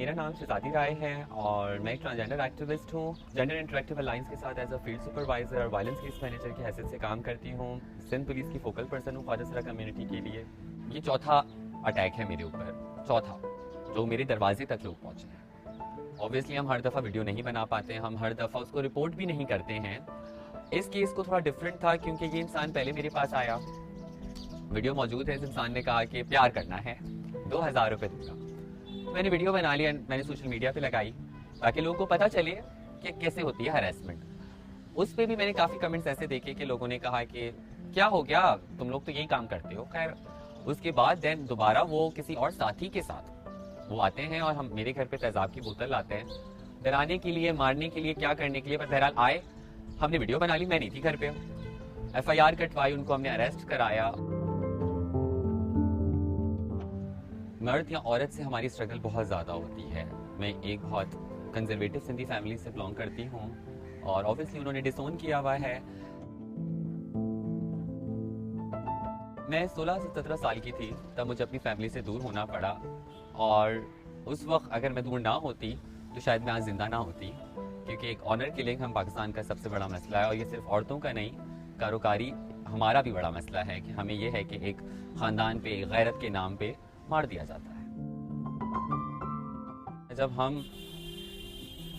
मेरा नाम शहजादी राय है और मैं एक ट्रांसजेंडर एक्टिविस्ट हूँ। जेंडर इंटरेक्टिव अलायंस के साथ एज अ फील्ड सुपरवाइजर और वायलेंस केस मैनेजर की हैसियत से काम करती हूँ। सिंध पुलिस की फोकल पर्सन हूँ ख्वाजा कम्युनिटी के लिए। ये चौथा अटैक है मेरे ऊपर, चौथा जो मेरे दरवाजे तक लोग पहुँचे हैं। ऑब्वियसली हम हर दफ़ा वीडियो नहीं बना पाते, हम हर दफ़ा उसको रिपोर्ट भी नहीं करते हैं। इस केस को थोड़ा डिफरेंट था क्योंकि ये इंसान पहले मेरे पास आया, वीडियो मौजूद है, इस इंसान ने कहा कि प्यार करना है, 2000 रुपये दूंगा। मैंने वीडियो बना लिया, मैंने सोशल मीडिया पे लगाई ताकि लोगों को पता चले कि कैसे होती है हरासमेंट। उस पर भी मैंने काफ़ी कमेंट्स ऐसे देखे कि लोगों ने कहा कि क्या हो गया, तुम लोग तो यही काम करते हो। खैर उसके बाद देन दोबारा वो किसी और साथी के साथ वो आते हैं और हम मेरे घर पे तेजाब की बोतल लाते हैं डराने के लिए, मारने के लिए, क्या करने के लिए। पर बहरहाल आए, हमने वीडियो बना ली, मैं नहीं थी घर पे, FIR कटवाई, उनको हमने अरेस्ट कराया। मर्द या औरत से हमारी स्ट्रगल बहुत ज़्यादा होती है। मैं एक बहुत कंजर्वेटिव सिंधी फैमिली से बिलोंग करती हूँ और ऑब्वियसली उन्होंने डिसोन किया हुआ है। मैं 16 से 17 साल की थी तब मुझे अपनी फैमिली से दूर होना पड़ा और उस वक्त अगर मैं दूर ना होती तो शायद मैं आज जिंदा ना होती, क्योंकि एक ऑनर किलिंग हम पाकिस्तान का सबसे बड़ा मसला है और ये सिर्फ औरतों का नहीं, कारोकारी हमारा भी बड़ा मसला है कि हमें ये है कि एक ख़ानदान पे, गैरत के नाम पे मार दिया जाता है। जब हम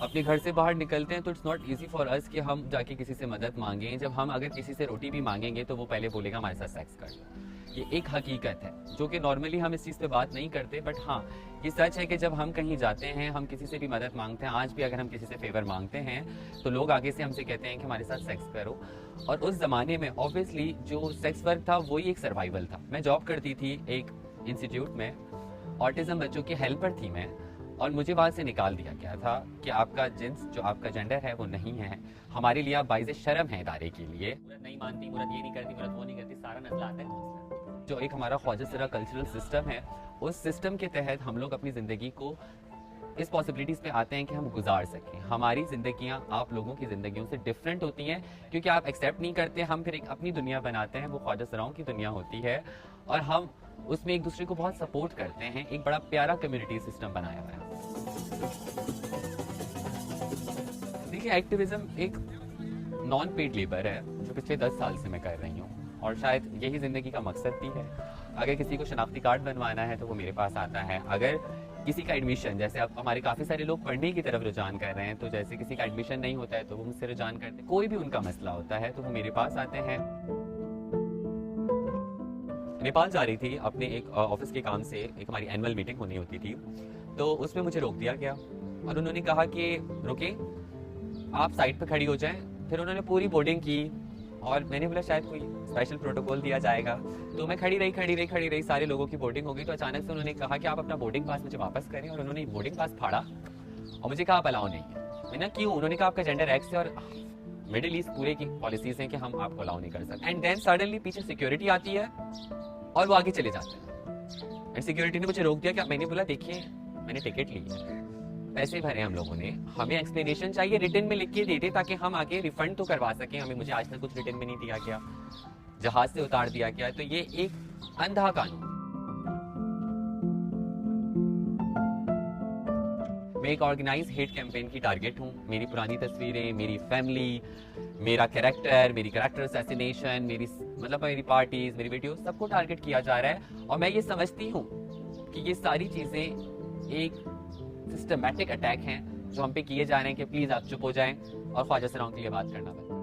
अपने घर से बाहर निकलते हैं तो it's not easy for us कि हम जाके किसी से मदद मांगें। जब हम अगर किसी से रोटी भी मांगेंगे तो वो पहले बोलेगा हमारे साथ सेक्स कर लो। ये एक हकीकत है जो कि नॉर्मली हम इस चीज़ पे बात नहीं करते, बट हाँ ये सच है कि जब हम कहीं जाते हैं, हम किसी से भी मदद मांगते हैं, आज भी अगर हम किसी से फेवर मांगते हैं तो लोग आगे से हमसे कहते हैं कि हमारे साथ सेक्स करो। और उस ज़माने में ऑब्वियसली जो सेक्स वर्क था वही एक सर्वाइवल था। मैं जॉब करती थी एक इंस्टीट्यूट में, ऑटिज्म बच्चों की हेल्पर थी मैं, और मुझे वहाँ से निकाल दिया गया था कि आपका जिन्स, जो आपका जेंडर है वो नहीं है, हमारे लिए आप बाइज़े शर्म है इदारे के लिए। मुरत नहीं मानती, मुरत ये नहीं करती, मुरत वो नहीं करती, सारा नजला आता है। जो एक हमारा ख्वाजा कल्चरल सिस्टम है, उस सिस्टम के तहत हम लोग अपनी ज़िंदगी को इस पॉसिबिलिटीज़ पे आते हैं कि हम गुजार सकें। हमारी ज़िंदगियाँ आप लोगों की ज़िंदगियों से डिफरेंट होती हैं क्योंकि आप एक्सेप्ट नहीं करते। हम फिर एक अपनी दुनिया बनाते हैं, वो ख्वाजा सराओं की दुनिया होती है और हम उसमें एक दूसरे को बहुत सपोर्ट करते हैं। एक बड़ा प्यारा कम्युनिटी सिस्टम बनाया हुआ है। देखिए, एक्टिविज्म एक नॉन पेड लेबर है जो पिछले 10 साल से मैं कर रही हूँ और शायद यही ज़िंदगी का मकसद भी है। अगर किसी को शनाख्ती कार्ड बनवाना है तो वो मेरे पास आता है। अगर किसी का एडमिशन, जैसे अब हमारे काफ़ी सारे लोग पढ़ने की तरफ रुझान कर रहे हैं, तो जैसे किसी का एडमिशन नहीं होता है तो वो मुझसे रुझान करते हैं। कोई भी उनका मसला होता है तो वो मेरे पास आते हैं। नेपाल जा रही थी अपने एक ऑफिस के काम से, एक हमारी एनुअल मीटिंग होनी होती थी, तो उसमें मुझे रोक दिया गया और उन्होंने कहा कि रुके, आप साइड पे खड़ी हो जाएं। फिर उन्होंने पूरी बोर्डिंग की और मैंने बोला शायद कोई स्पेशल प्रोटोकॉल दिया जाएगा, तो मैं खड़ी रही, सारे लोगों की बोर्डिंग हो गई। तो अचानक से उन्होंने कहा कि आप अपना बोर्डिंग पास मुझे वापस करें, और उन्होंने बोर्डिंग पास फाड़ा और मुझे कहा आप अलाउ नहीं है। मैंने क्यों? उन्होंने कहा आपका जेंडर एक्स है और मिडिल ईस्ट पूरे की पॉलिसीज हैं कि हम आपको अलाउ नहीं कर सकते। एंड देन सडनली पीछे सिक्योरिटी आती है और वो आगे चले जाते हैं एंड सिक्योरिटी ने मुझे रोक दिया। क्या? मैंने बोला देखिए मैंने टिकट ली है, पैसे भरे हम लोगों ने, हमें एक्सप्लेनेशन चाहिए, रिटर्न में लिख के दे दे ताकि हम आगे रिफंड तो करवा सकें। हमें, मुझे आज तक कुछ रिटर्न में नहीं दिया गया, जहाज से उतार दिया गया। तो ये एक अंधा कानून। मैं एक ऑर्गेनाइज हेट कैंपेन की टारगेट हूँ। मेरी पुरानी तस्वीरें, मेरी फैमिली, मेरा कैरेक्टर, मेरी कैरेक्टर असैसिनेशन, मेरी पार्टीज, मेरी वीडियो, सबको टारगेट किया जा रहा है। और मैं ये समझती हूँ कि ये सारी चीज़ें एक सिस्टमैटिक अटैक हैं जो हम पे किए जा रहे हैं कि प्लीज़ आप चुप हो जाएं और ख्वाजा सराओं के लिए बात करना बंद।